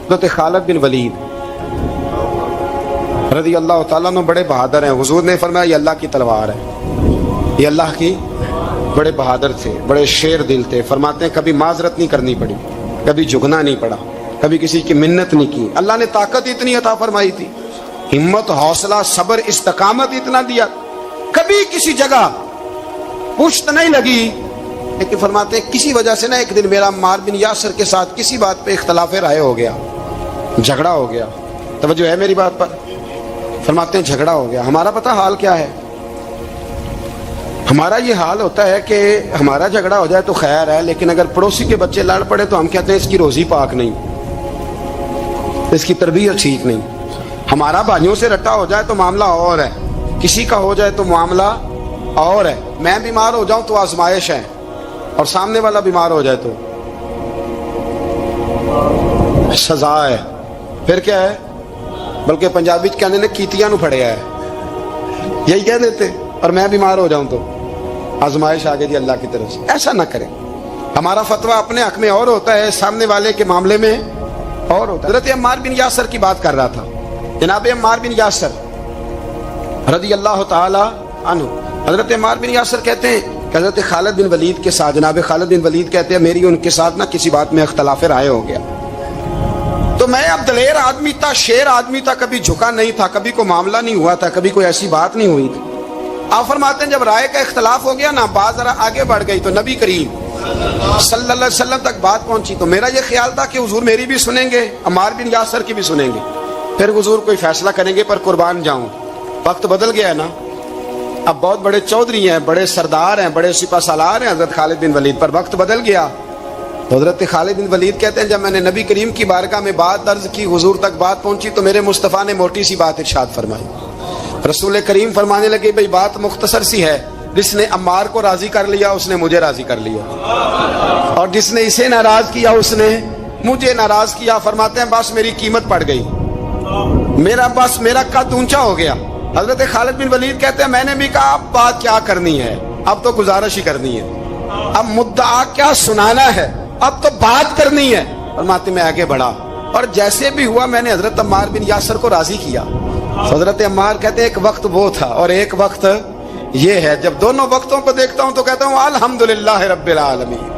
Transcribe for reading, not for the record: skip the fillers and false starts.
حضرت خالد بن ولید رضی اللہ تعالیٰ عنہ بڑے بہادر ہیں. حضور نے فرمایا یہ اللہ کی تلوار ہے, یہ اللہ کی. بڑے بہادر تھے, بڑے شیر دل تھے. فرماتے ہیں کبھی معذرت نہیں کرنی پڑی, کبھی جھکنا نہیں پڑا, کبھی کسی کی منت نہیں کی. اللہ نے طاقت اتنی عطا فرمائی تھی, ہمت, حوصلہ, صبر, استقامت اتنا دیا, کبھی کسی جگہ پشت نہیں لگی. لیکن فرماتے ہیں کسی وجہ سے نا ایک دن میرا عمار بن یاسر کے ساتھ کسی بات پہ اختلاف رائے ہو گیا, جھگڑا ہو گیا. توجہ ہے میری بات پر؟ فرماتے ہیں جھگڑا ہو گیا. ہمارا پتہ حال کیا ہے؟ ہمارا یہ حال ہوتا ہے کہ ہمارا جھگڑا ہو جائے تو خیر ہے, لیکن اگر پڑوسی کے بچے لڑ پڑے تو ہم کہتے ہیں اس کی روزی پاک نہیں, اس کی تربیت ٹھیک نہیں. ہمارا بھائیوں سے رٹا ہو جائے تو معاملہ اور ہے, کسی کا ہو جائے تو معاملہ اور ہے. میں بیمار ہو جاؤں تو آزمائش ہے, اور سامنے والا بیمار ہو جائے تو سزا ہے. پھر کیا ہے؟ بلکہ پنجابی کہنے نے کیتیاں نو پھڑیا ہے, یہی کہہ دیتے. اور میں بیمار ہو جاؤں تو آزمائش آگے جی اللہ کی طرف سے. ایسا نہ کریں. ہمارا فتویٰ اپنے حق میں اور ہوتا ہے, سامنے والے کے معاملے میں اور ہوتا ہے. حضرت عمار بن یاسر کی بات کر رہا تھا. جناب عمار بن یاسر رضی اللہ تعالی عنہ, حضرت عمار بن یاسر کہتے ہیں کہ حضرت خالد بن ولید کے ساتھ, جناب خالد بن ولید کہتے ہیں میری ان کے ساتھ نہ کسی بات میں اختلاف رائے ہو گیا. تو میں اب دلیر آدمی تھا, شیر آدمی تھا, کبھی جھکا نہیں تھا, کبھی کوئی معاملہ نہیں ہوا تھا, کبھی کوئی ایسی بات نہیں ہوئی تھی. آپ فرماتے ہیں جب رائے کا اختلاف ہو گیا نا, بات ذرا آگے بڑھ گئی تو نبی کریم صلی اللہ علیہ وسلم تک بات پہنچی. تو میرا یہ خیال تھا کہ حضور میری بھی سنیں گے, عمار بن یاسر کی بھی سنیں گے, پھر حضور کوئی فیصلہ کریں گے, پر قربان جاؤں وقت بدل گیا ہے نا. اب بہت بڑے چودھری ہیں, بڑے سردار ہیں, بڑے سپہ سالار ہیں حضرت خالد بن ولید, پر وقت بدل گیا. حضرت خالد بن ولید کہتے ہیں جب میں نے نبی کریم کی بارگاہ میں بات درج کی, حضور تک بات پہنچی, تو میرے مصطفیٰ نے موٹی سی بات ارشاد فرمائی. رسول کریم فرمانے لگے بھئی بات مختصر سی ہے, جس نے عمار کو راضی کر لیا اس نے مجھے راضی کر لیا, اور جس نے اسے ناراض کیا اس نے مجھے ناراض کیا. فرماتے ہیں بس میری قیمت پڑ گئی, میرا قد اونچا ہو گیا. حضرت خالد بن ولید کہتے ہیں میں نے بھی کہا اب بات کیا کرنی ہے, اب تو گزارش ہی کرنی ہے, اب مدعا کیا سنانا ہے, اب تو بات کرنی ہے. فرماتے میں آگے بڑھا, اور جیسے بھی ہوا میں نے حضرت عمار بن یاسر کو راضی کیا. حضرت عمار کہتے ہیں ایک وقت وہ تھا اور ایک وقت یہ ہے, جب دونوں وقتوں کو دیکھتا ہوں تو کہتا ہوں الحمدللہ رب العالمین.